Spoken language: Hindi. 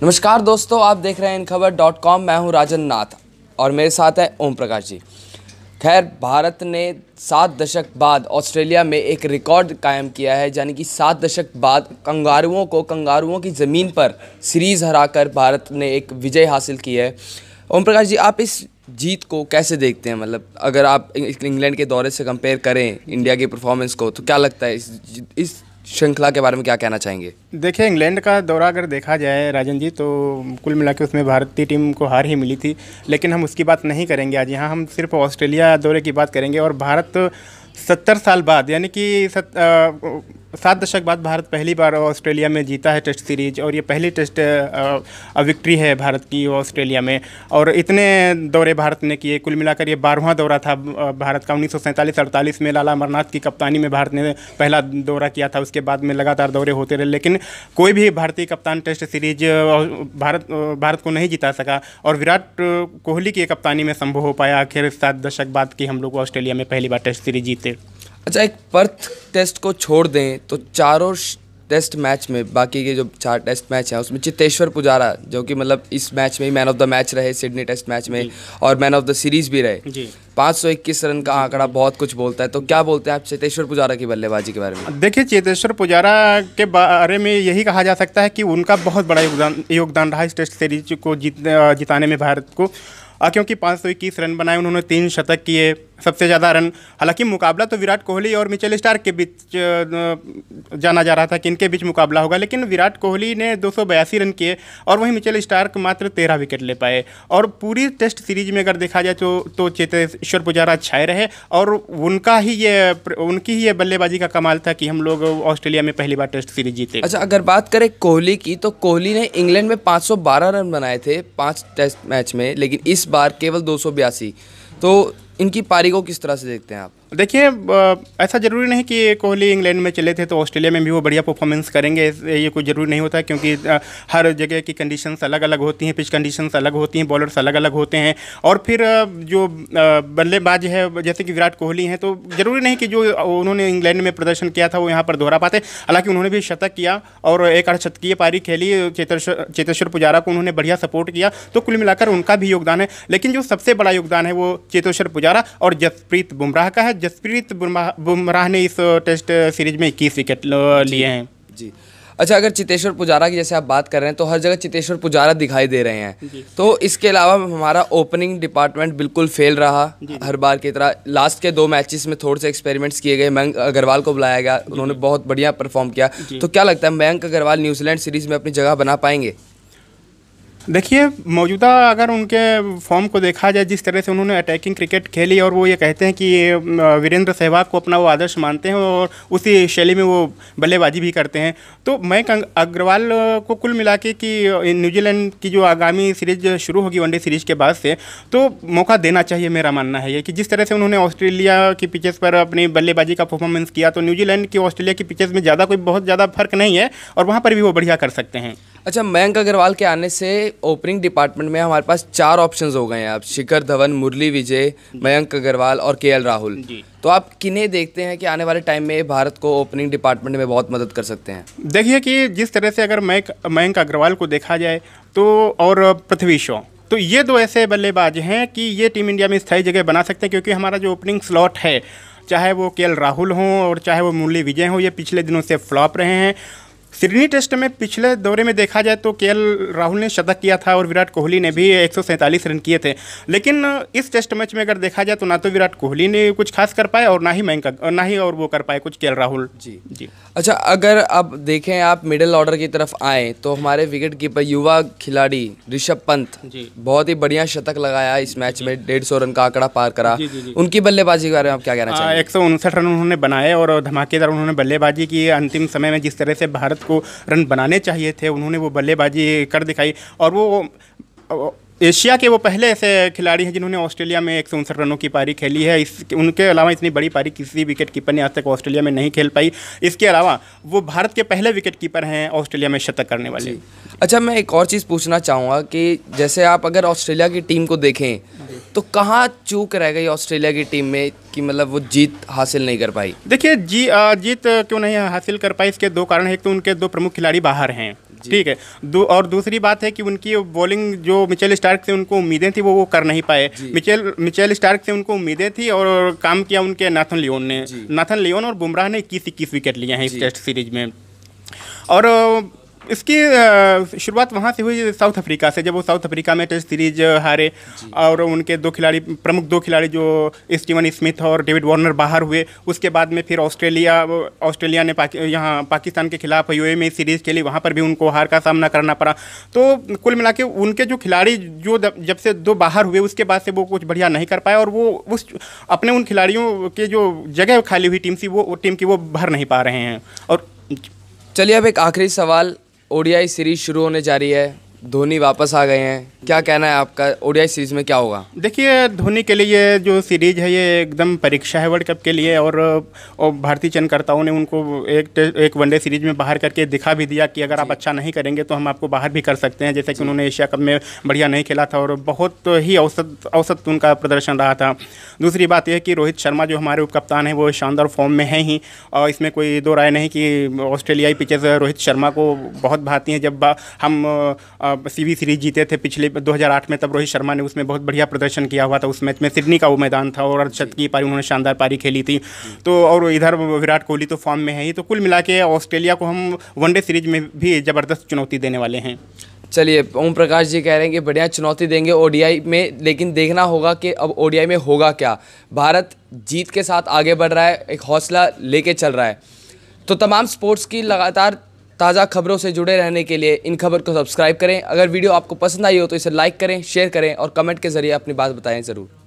नमस्कार दोस्तों, आप देख रहे हैं InKhabar.com। मैं हूं राजन नाथ और मेरे साथ है ओम प्रकाश जी। खैर, भारत ने 7 दशक बाद ऑस्ट्रेलिया में एक रिकॉर्ड कायम किया है, यानी कि 7 दशक बाद कंगारुओं की ज़मीन पर सीरीज़ हराकर भारत ने एक विजय हासिल की है। ओम प्रकाश जी, आप इस जीत को कैसे देखते हैं? मतलब अगर आप इंग्लैंड के दौरे से कंपेयर करें इंडिया की परफॉर्मेंस को, तो क्या लगता है इस श्रृंखला के बारे में क्या कहना चाहेंगे? देखिए, इंग्लैंड का दौरा अगर देखा जाए राजन जी, तो कुल मिला के उसमें भारतीय टीम को हार ही मिली थी। लेकिन हम उसकी बात नहीं करेंगे आज यहाँ, हम सिर्फ ऑस्ट्रेलिया दौरे की बात करेंगे। और भारत 70 साल बाद, यानी कि 7 दशक बाद भारत पहली बार ऑस्ट्रेलिया में जीता है टेस्ट सीरीज, और ये पहली टेस्ट विक्ट्री है भारत की ऑस्ट्रेलिया में। और इतने दौरे भारत ने किए, कुल मिलाकर ये 12वां दौरा था भारत का। 1947-48 में लाला अमरनाथ की कप्तानी में भारत ने पहला दौरा किया था, उसके बाद में लगातार दौरे होते रहे, लेकिन कोई भी भारतीय कप्तान टेस्ट सीरीज भारत को नहीं जिता सका। और विराट कोहली की कप्तानी में संभव हो पाया आखिर 7 दशक बाद कि हम लोग ऑस्ट्रेलिया में पहली बार टेस्ट सीरीज जीते। अच्छा, एक पर्थ टेस्ट को छोड़ दें तो चारों टेस्ट मैच में, बाकी के जो 4 टेस्ट मैच हैं उसमें चेतेश्वर पुजारा, जो कि मतलब इस मैच में ही मैन ऑफ द मैच रहे, सिडनी टेस्ट मैच में, और मैन ऑफ द सीरीज भी रहे। 521 रन का आंकड़ा बहुत कुछ बोलता है। तो क्या बोलते हैं आप चेतेश्वर पुजारा की बल्लेबाजी के बारे में? देखिए, चेतेश्वर पुजारा के बारे में यही कहा जा सकता है कि उनका बहुत बड़ा योगदान रहा इस टेस्ट सीरीज को जिताने में भारत को, क्योंकि 521 रन बनाए उन्होंने, 3 शतक किए, सबसे ज़्यादा रन। हालांकि मुकाबला तो विराट कोहली और मिचेल स्टार्क के बीच जाना जा रहा था कि इनके बीच मुकाबला होगा, लेकिन विराट कोहली ने 282 रन किए और वहीं मिचेल स्टार्क मात्र 13 विकेट ले पाए। और पूरी टेस्ट सीरीज में अगर देखा जाए तो चेतेश्वर पुजारा छाए रहे, और उनकी ही ये बल्लेबाजी का कमाल था कि हम लोग ऑस्ट्रेलिया में पहली बार टेस्ट सीरीज जीते। अच्छा, अगर बात करें कोहली की, तो कोहली ने इंग्लैंड में 512 रन बनाए थे 5 टेस्ट मैच में, लेकिन इस बार केवल 282। तो इनकी पारी को किस तरह से देखते हैं आप? देखिए, ऐसा ज़रूरी नहीं कि कोहली इंग्लैंड में चले थे तो ऑस्ट्रेलिया में भी वो बढ़िया परफॉर्मेंस करेंगे, ये कोई ज़रूरी नहीं होता, क्योंकि हर जगह की कंडीशंस अलग अलग होती हैं, पिच कंडीशंस अलग होती हैं, बॉलर्स अलग अलग होते हैं। और फिर जो बल्लेबाज है जैसे कि विराट कोहली हैं, तो ज़रूरी नहीं कि जो उन्होंने इंग्लैंड में प्रदर्शन किया था वो यहाँ पर दोहरा पाते। हालांकि उन्होंने भी शतक किया और एक अर्धशतकीय पारी खेली, चेतेश्वर पुजारा को उन्होंने बढ़िया सपोर्ट किया, तो कुल मिलाकर उनका भी योगदान है। लेकिन जो सबसे बड़ा योगदान है वो चेतेश्वर पुजारा और जसप्रीत बुमराह का है। जसप्रीत बुमराह ने इस टेस्ट सीरीज में 21 विकेट लिए हैं। जी। अच्छा, अगर चेतेश्वर पुजारा की जैसे आप बात कर रहे हैं, तो हर जगह चेतेश्वर पुजारा दिखाई दे रहे हैं। तो इसके अलावा हमारा ओपनिंग डिपार्टमेंट बिल्कुल फेल रहा हर बार की तरह। लास्ट के 2 मैचेस में थोड़े से एक्सपेरिमेंट्स किए गए, मयंक अग्रवाल को बुलाया गया, उन्होंने बहुत बढ़िया परफॉर्म किया। तो क्या लगता है मयंक अग्रवाल न्यूजीलैंड सीरीज में अपनी जगह बना पाएंगे? देखिए, मौजूदा अगर उनके फॉर्म को देखा जाए, जिस तरह से उन्होंने अटैकिंग क्रिकेट खेली, और वो ये कहते हैं कि वीरेंद्र सहवाग को अपना वो आदर्श मानते हैं और उसी शैली में वो बल्लेबाजी भी करते हैं, तो मयंक अग्रवाल को कुल मिला के कि न्यूजीलैंड की जो आगामी सीरीज शुरू होगी वनडे सीरीज के बाद से, तो मौका देना चाहिए। मेरा मानना है ये कि जिस तरह से उन्होंने ऑस्ट्रेलिया की पिचेस पर अपनी बल्लेबाजी का परफॉर्मेंस किया, तो न्यूजीलैंड की ऑस्ट्रेलिया की पिचेस में बहुत ज़्यादा फर्क नहीं है, और वहाँ पर भी वो बढ़िया कर सकते हैं। अच्छा, मयंक अग्रवाल के आने से ओपनिंग डिपार्टमेंट में हमारे पास 4 ऑप्शंस हो गए हैं। आप शिखर धवन, मुरली विजय, मयंक अग्रवाल और केएल राहुल। तो आप किन्हें देखते हैं कि आने वाले टाइम में भारत को ओपनिंग डिपार्टमेंट में बहुत मदद कर सकते हैं? देखिए कि जिस तरह से अगर मयंक अग्रवाल को देखा जाए तो, और पृथ्वी शॉ, तो ये 2 ऐसे बल्लेबाज हैं कि ये टीम इंडिया में स्थायी जगह बना सकते हैं, क्योंकि हमारा जो ओपनिंग स्लॉट है, चाहे वो केएल राहुल हों और चाहे वो मुरली विजय हों, ये पिछले दिनों से फ्लॉप रहे हैं। सिडनी टेस्ट में पिछले दौरे में देखा जाए तो केएल राहुल ने शतक किया था और विराट कोहली ने भी 147 रन किए थे। लेकिन इस टेस्ट मैच में अगर देखा जाए तो ना तो विराट कोहली ने कुछ खास कर पाए, और ना ही और वो कर पाए कुछ केएल राहुल। जी। अच्छा, अगर अब देखें आप मिडिल ऑर्डर की तरफ आए, तो हमारे विकेट कीपर युवा खिलाड़ी ऋषभ पंत बहुत ही बढ़िया शतक लगाया इस मैच में, 150 रन का आंकड़ा पार करा। उनकी बल्लेबाजी के बारे में आप क्या कहना चाहेंगे? 159 रन उन्होंने बनाए और धमाकेदार उन्होंने बल्लेबाजी की। अंतिम समय में जिस तरह से भारत को रन बनाने चाहिए थे, उन्होंने वो बल्लेबाजी कर दिखाई। और वो एशिया के वो पहले ऐसे खिलाड़ी हैं जिन्होंने ऑस्ट्रेलिया में 159 रनों की पारी खेली है। उनके अलावा इतनी बड़ी पारी किसी विकेट कीपर ने आज तक ऑस्ट्रेलिया में नहीं खेल पाई। इसके अलावा वो भारत के पहले विकेट कीपर हैं ऑस्ट्रेलिया में शतक करने वाले। अच्छा, मैं एक और चीज़ पूछना चाहूँगा कि जैसे आप अगर ऑस्ट्रेलिया की टीम को देखें, तो कहाँ चूक रह गई ऑस्ट्रेलिया की टीम में कि मतलब वो जीत हासिल नहीं कर पाई? देखिए, जीत क्यों नहीं हासिल कर पाई, इसके 2 कारण हैं। एक तो उनके 2 प्रमुख खिलाड़ी बाहर हैं, ठीक है। और दूसरी बात है कि उनकी बॉलिंग जो मिचेल स्टार्क से उनको उम्मीदें थी वो कर नहीं पाए। मिचेल स्टार्क से उनको उम्मीदें थी और काम किया उनके नाथन लियोन और बुमराह ने 21 विकेट लिए हैं इस टेस्ट सीरीज में। और इसकी शुरुआत वहाँ से हुई साउथ अफ्रीका से, जब वो साउथ अफ्रीका में टेस्ट सीरीज हारे और उनके प्रमुख दो खिलाड़ी जो स्टीवन स्मिथ और डेविड वार्नर बाहर हुए। उसके बाद में फिर ऑस्ट्रेलिया ने यहाँ पाकिस्तान के खिलाफ यूएई में सीरीज़ खेली, वहाँ पर भी उनको हार का सामना करना पड़ा। तो कुल मिला के उनके जो खिलाड़ी जो जब से दो बाहर हुए उसके बाद से वो कुछ बढ़िया नहीं कर पाए और वो उस अपने उन खिलाड़ियों के जो जगह खाली हुई टीम की वो भर नहीं पा रहे हैं। और चलिए अब एक आखिरी सवाल, ओडीआई सीरीज शुरू होने जा रही है, धोनी वापस आ गए हैं, क्या कहना है आपका ओडीआई सीरीज में क्या होगा? देखिए, धोनी के लिए ये जो सीरीज है ये एकदम परीक्षा है वर्ल्ड कप के लिए। और भारतीय चयनकर्ताओं ने उनको एक वनडे सीरीज में बाहर करके दिखा भी दिया कि अगर आप अच्छा नहीं करेंगे तो हम आपको बाहर भी कर सकते हैं, जैसे कि उन्होंने एशिया कप में बढ़िया नहीं खेला था और बहुत ही औसत उनका प्रदर्शन रहा था। दूसरी बात यह है कि रोहित शर्मा जो हमारे उपकप्तान हैं वो शानदार फॉर्म में हैं ही, और इसमें कोई दो राय नहीं कि ऑस्ट्रेलियाई पिचेस रोहित शर्मा को बहुत भाती हैं। जब हम सीवी सीरीज जीते थे पिछले 2008 में, तब रोहित शर्मा ने उसमें बहुत बढ़िया प्रदर्शन किया हुआ था। उस मैच में सिडनी का वो मैदान था और अर्धशत की पारी उन्होंने शानदार पारी खेली थी। तो और इधर विराट कोहली तो फॉर्म में है ही। तो कुल मिला के ऑस्ट्रेलिया को हम वनडे सीरीज में भी ज़बरदस्त चुनौती देने वाले हैं। चलिए, ओम प्रकाश जी कह रहे हैं कि बढ़िया चुनौती देंगे ओडीआई में, लेकिन देखना होगा कि अब ओडीआई में होगा क्या। भारत जीत के साथ आगे बढ़ रहा है, एक हौसला लेके चल रहा है। तो तमाम स्पोर्ट्स की लगातार ताज़ा खबरों से जुड़े रहने के लिए इन खबर को सब्सक्राइब करें। अगर वीडियो आपको पसंद आई हो तो इसे लाइक करें, शेयर करें और कमेंट के ज़रिए अपनी बात बताएं ज़रूर।